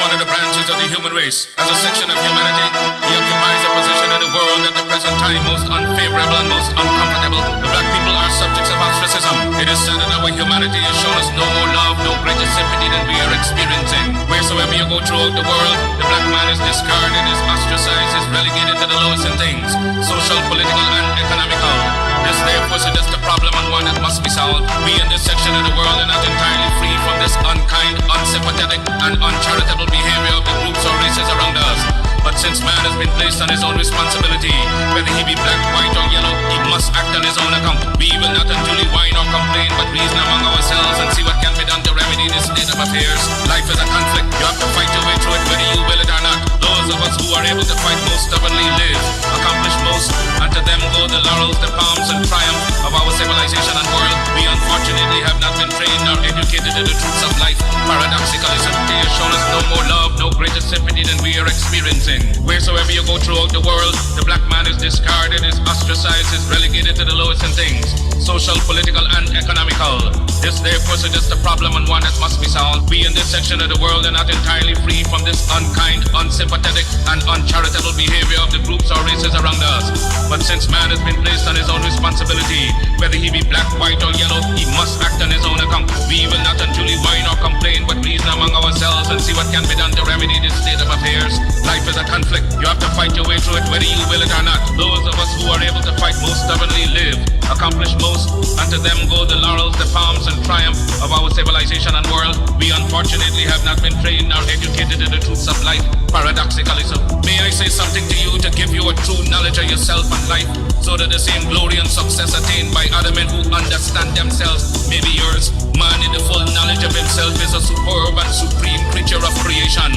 one of the branches of the human race. As a section of humanity, he occupies a position in the world at the present time most unfavorable and most uncomfortable. The black people are subjects of ostracism. It is said that our humanity has shown us no more love, no greater sympathy than we are experiencing. Wheresoever you go throughout the world, the black man is discarded, is ostracized, is relegated to the lowest in things, social, political, and economical. This therefore suggests a problem and one that must be solved. We in this section of the world are not entirely free from this unkind, unsympathetic, and uncharitable behavior of the groups or races around us. But since man has been placed on his own responsibility, whether he be black, white, or yellow, he must act on his own account. We will not unduly whine or complain, but reason among ourselves and see what can be done to remedy this state of affairs. Life is a conflict. You have to fight your way through it, whether you will it or not. Those of us who are able to fight most stubbornly live, accomplish most, and to them go the laurels, the palms, and triumph of our civilization and world. We unfortunately have not been trained nor educated in the truths of life. Paradoxically, sympathy has shown us no more love, no greater sympathy than we are experiencing. Wheresoever you go throughout the world, the black man is discarded, is ostracized, is relegated to the lowest in things, social, political, and economical. This therefore suggests a problem and one that must be solved. We in this section of the world are not entirely free from this unkind, unsympathetic, and uncharitable behavior of the groups or races around us. But since man has been placed on his own responsibility, whether he be black, white, or yellow, he must act on his own account. We will not unduly whine or complain, but reason among ourselves and see what can be done to remedy this state of affairs. Life is a conflict. You have to fight your way through it, whether you will it or not. Those of us who are able to fight most stubbornly live, accomplish most, and to them go the laurels, the palms, and triumph of our civilization and world. We unfortunately have not been trained nor educated in the truths of life. Paradoxically so. May I say something to you to give you a true knowledge of yourself and life, so that the same glory and success attained by other men who understand themselves may be yours. Man in the full knowledge of himself is a superb and supreme creature of creation.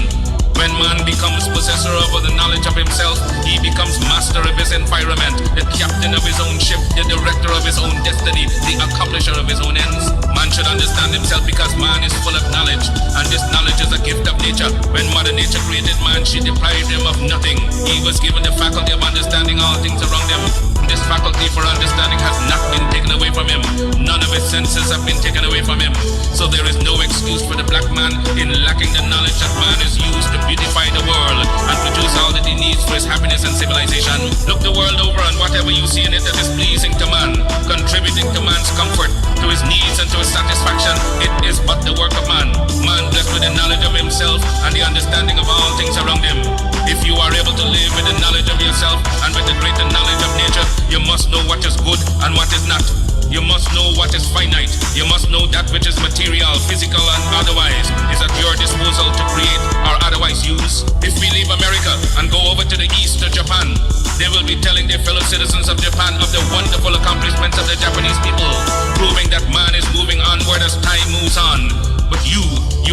When man becomes possessor over the knowledge of himself, he becomes master of his environment, the captain of his own ship, the director of his own destiny, the accomplisher of his own ends. Man should understand himself because man is full of knowledge, and this knowledge is a gift of nature. When Mother Nature created man, she deprived him of nothing. He was given the faculty of understanding all things around him. This faculty for understanding has not been taken away from him. None of his senses have been taken away from him. So there is no excuse for the black man in lacking the knowledge that man is used to beautify the world and produce all that he needs for his happiness and civilization. Look the world over, and whatever you see in it that is pleasing to man, contributing to man's comfort, to his needs and to his satisfaction, it is but the work of man. Man blessed with the knowledge of himself and the understanding of all things around him. If you are able to live with the knowledge of yourself and with the greater knowledge of nature, you must know what is good and what is not. You must know what is finite. You must know that which is material, physical, and otherwise is at your disposal to create or otherwise use. If we leave America and go over to the east to Japan, they will be telling their fellow citizens of Japan of the wonderful accomplishments of the Japanese people, proving that man is moving onward as time moves on. But you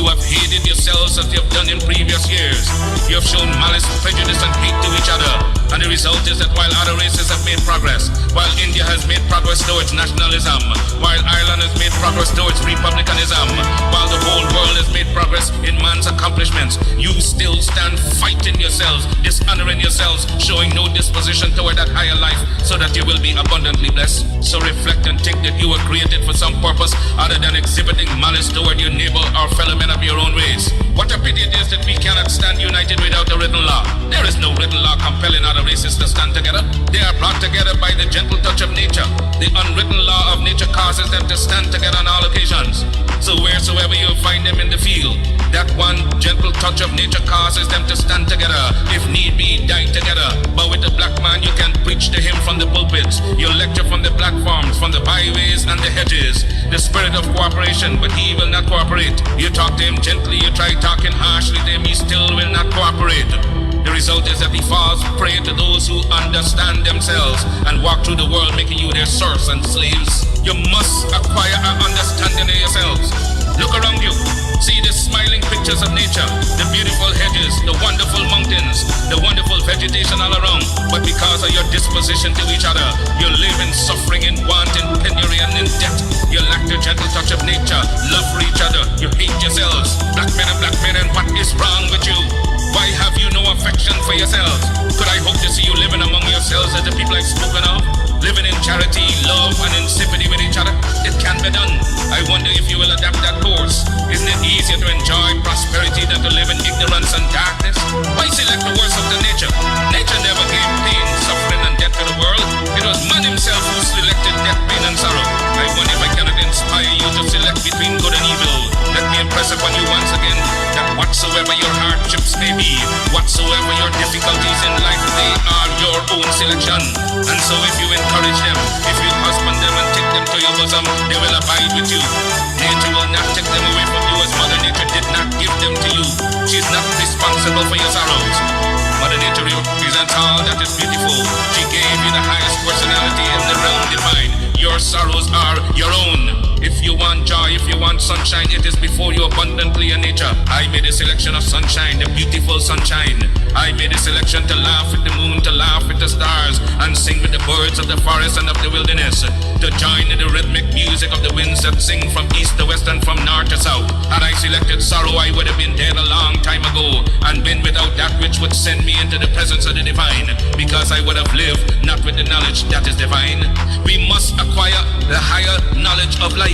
have hated yourselves as you have done in previous years. You have shown malice, prejudice, and hate to each other. And the result is that while other races have made progress, while India has made progress towards nationalism, while Ireland has made progress towards republicanism, while the whole world has made progress in man's accomplishments, you still stand fighting yourselves, dishonoring yourselves, showing no disposition toward that higher life, so that you will be abundantly blessed. So reflect and think that you were created for some purpose other than exhibiting malice toward your neighbor or fellow men of your own race. What a pity it is that we cannot stand united without a written law. There is no written law compelling other races to stand together. They are brought together by the gentle touch of nature. The unwritten law of nature causes them to stand together on all occasions. So wheresoever you find them in the field, that one gentle touch of nature causes them to stand together. If need be, die together. But with the black man, you can preach to him from the pulpits. You lecture from the platforms, from the byways and the hedges. The spirit of cooperation, but he will not cooperate. You talk to him gently, you try talking harshly to him, he still will not cooperate. The result is that he falls prey to those who understand themselves and walk through the world making you their serfs and slaves. You must acquire an understanding of yourselves. Look around you. See the smiling pictures of nature, the beautiful hedges, the wonderful mountains, the wonderful vegetation all around. But because of your disposition to each other, you live in suffering, in want, in penury, and in debt. You lack the gentle touch of nature, love for each other. You hate yourselves. Black men, and what is wrong with you? Why have you no affection for yourselves? Could I hope to see you living among yourselves as the people I've spoken of? Living in charity, love, and in sympathy with each other? It can be done. I wonder if you will adapt that course. Isn't it easier to enjoy prosperity than to live in ignorance and impress upon you once again that whatsoever your hardships may be, whatsoever your difficulties in life, they are your own selection. And so if you encourage them, if you husband them and take them to your bosom, they will abide with you. Nature will not take them away from you, as Mother Nature did not give them to you. She is not responsible for your sorrows. Mother Nature represents all that is beautiful. She gave you the highest personality in the realm divine. Your sorrows are your own. If you want joy, if you want sunshine, it is before you abundantly in nature. I made a selection of sunshine, the beautiful sunshine. I made a selection to laugh at the moon, to laugh at the stars, and sing with the birds of the forest and of the wilderness, to join in the rhythmic music of the winds that sing from east to west and from north to south. Had I selected sorrow, I would have been dead a long time ago, and been without that which would send me into the presence of the divine, because I would have lived not with the knowledge that is divine. We must acquire the higher knowledge of life.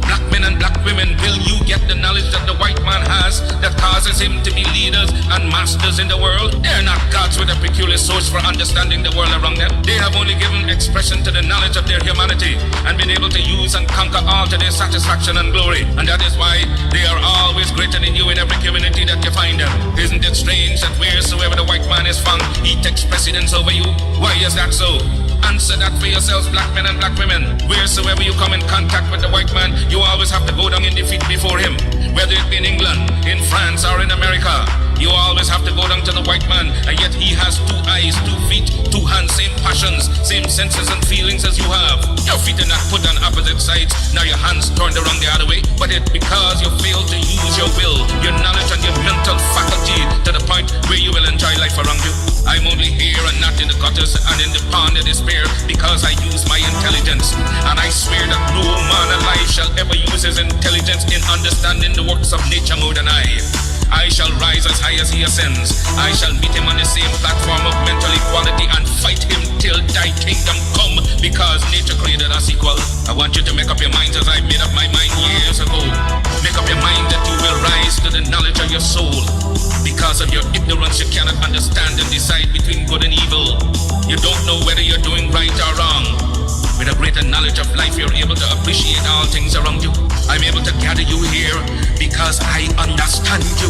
Black men and black women, will you get the knowledge that the white man has that causes him to be leaders and masters in the world? They are not gods with a peculiar source for understanding the world around them. They have only given expression to the knowledge of their humanity and been able to use and conquer all to their satisfaction and glory. And that is why they are always greater than you in every community that you find them. Isn't it strange that wheresoever the white man is found, he takes precedence over you? Why is that so? Answer that for yourselves, black men and black women. Wheresoever you come in contact with the white man, you always have to go down in defeat before him. Whether it be in England, in France, or in America, you always have to go down to the white man, and yet he has 2 eyes, 2 feet, 2 hands, same passions, same senses and feelings as you have. Your feet are not put on opposite sides, now your hands turned around the other way, but it's because you fail to use your will, your knowledge and your mental faculty to the point where you will enjoy life around you. I'm only here and not in the gutters and in the pond of despair because I use my intelligence, and I swear that no man alive shall ever use his intelligence in understanding the works of nature more than I shall rise as high as he ascends. I shall meet him on the same platform of mental equality and fight him till thy kingdom come, because nature created us equal. I want you to make up your minds as I made up my mind years ago. Make up your mind that you will rise to the knowledge of your soul. Because of your ignorance, you cannot understand and decide between good and evil. You don't know whether you're doing right or wrong. With a greater knowledge of life, you're able to appreciate all things around you. I'm able to gather you here because I understand you.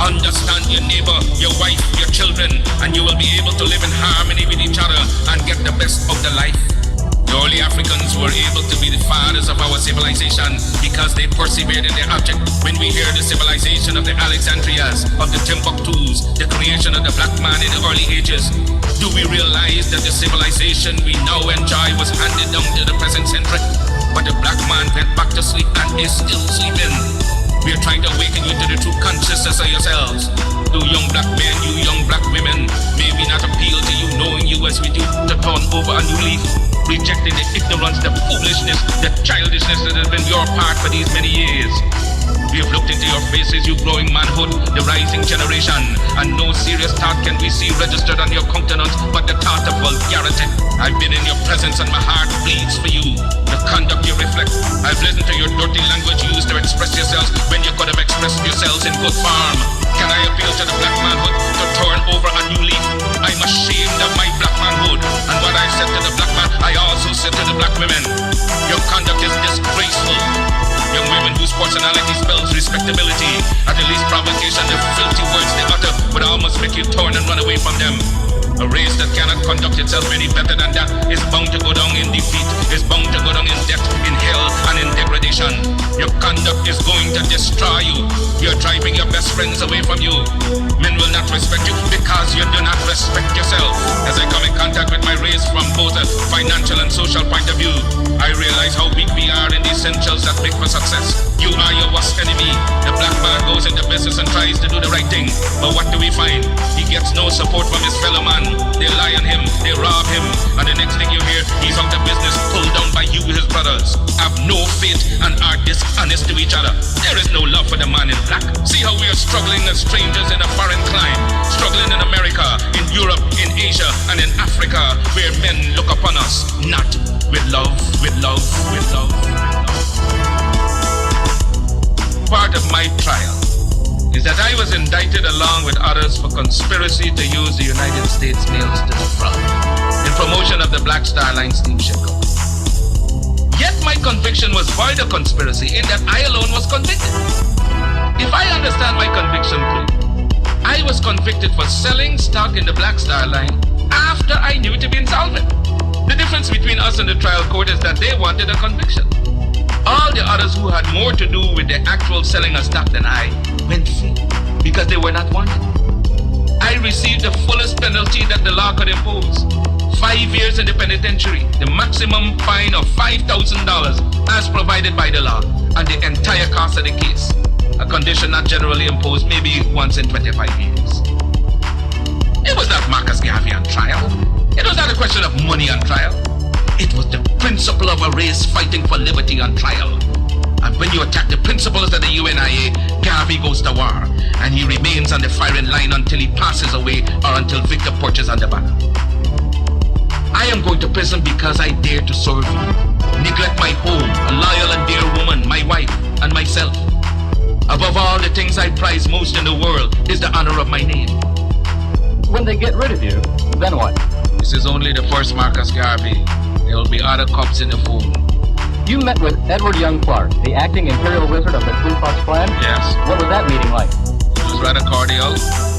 Understand your neighbor, your wife, your children, and you will be able to live in harmony with each other and get the best of the life. The early Africans were able to be the fathers of our civilization because they persevered in their object. When we hear the civilization of the Alexandrias, of the Timbuktus, the creation of the black man in the early ages, do we realize that the civilization we now enjoy was handed down to the present century? But the black man went back to sleep and is still sleeping. We are trying to awaken you to the true consciousness of yourselves. You young black men, you young black women, may we not appeal to you knowing you as we do to turn over a new leaf, rejecting the ignorance, the foolishness, the childishness that has been your part for these many years. We have looked into your faces, you growing manhood, the rising generation, and no serious thought can we see registered on your countenance but the thought of vulgarity. I've been in your presence and my heart bleeds for you. The conduct you reflect. I've listened to your dirty language used to express yourselves when you could have expressed yourselves in good form. Can I appeal to the black manhood to turn over a new leaf? I'm ashamed of my black manhood, and what I said to the black man, I also said to the black women. Your conduct is disgraceful. Young women whose personality spells respectability, at the least provocation, the filthy words they utter would almost make you turn and run away from them. A race that cannot conduct itself any better than that is bound to go down in defeat, is bound to go down in death, in hell, and in degradation. Your conduct is going to destroy you. You're driving your best friends away from you. Men will not respect you because you do not respect yourself. As I come in contact with my race from both a financial and social point of view, I realize how weak we are in the essentials that make for success. You are your worst enemy. The black man goes into business and tries to do the right thing, but what do we find? He gets no support from his fellow man. They lie on him, they rob him, and the next thing you hear, he's out of business, pulled down by you, his brothers. Have no faith and are dishonest to each other. There is no love for the man in black. See how we are struggling as strangers in a foreign clime, struggling in America, in Europe, in Asia, and in Africa, where men look upon us, not with love, with love, with love, with love. Part of my trial is that I was indicted along with others for conspiracy to use the United States mails to defraud in promotion of the Black Star Line steamship company. Yet my conviction was void of conspiracy in that I alone was convicted. convicted for selling stock in the Black Star Line after I knew to be insolvent. The difference between us and the trial court is that they wanted a conviction. All the others who had more to do with the actual selling of stock than I went free because they were not wanted. I received the fullest penalty that the law could impose. 5 years in the penitentiary, the maximum fine of $5,000 as provided by the law, and the entire cost of the case. A condition not generally imposed maybe once in 25 years. It was not Marcus Garvey on trial. It was not a question of money on trial. It was the principle of a race fighting for liberty on trial. And when you attack the principles of the UNIA, Garvey goes to war, and he remains on the firing line until he passes away or until Victor perches on the banner. I am going to prison because I dare to serve you. Neglect my home, a loyal and dear woman, my wife, and myself. Above all, the things I prize most in the world is the honor of my name. When they get rid of you, then what? This is only the first Marcus Garvey. There will be other cops in the fold. You met with Edward Young Clark, the acting Imperial Wizard of the Ku Klux Klan? Yes. What was that meeting like? It was rather cordial.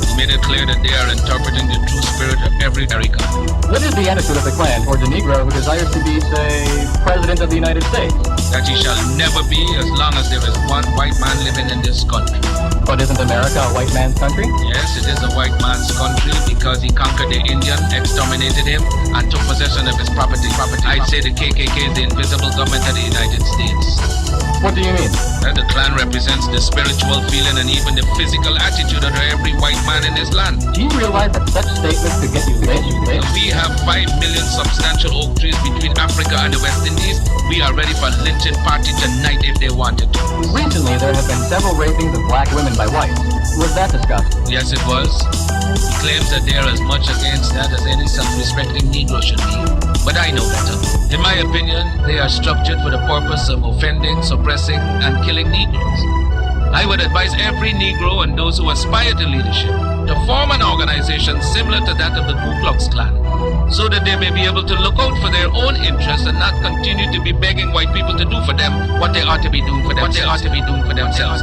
He made it clear that they are interpreting the true spirit of every American. What is the attitude of the Klan towards a Negro who desires to be, say, President of the United States? That he shall never be as long as there is one white man living in this country. But isn't America a white man's country? Yes, it is a white man's country because he conquered the Indian, exterminated him, and took possession of his property. I'd say the KKK is the invisible government of the United States. What do you mean? That the Klan represents the spiritual feeling and even the physical attitude of every white man in this land. Do you realize that such statements could get you lynched? We have 5 million substantial oak trees between Africa and the West Indies. We are ready for a lynching party tonight if they wanted to. Recently, there have been several rapings of black women by whites. Was that discussed? Yes, it was. He claims that they are as much against that as any self-respecting Negro should be. But I know better. In my opinion, they are structured for the purpose of offending, suppressing, and killing Negroes. I would advise every Negro and those who aspire to leadership to form an organization similar to that of the Ku Klux Klan, so that they may be able to look out for their own interests and not continue to be begging white people to do for them what they ought to be doing for themselves.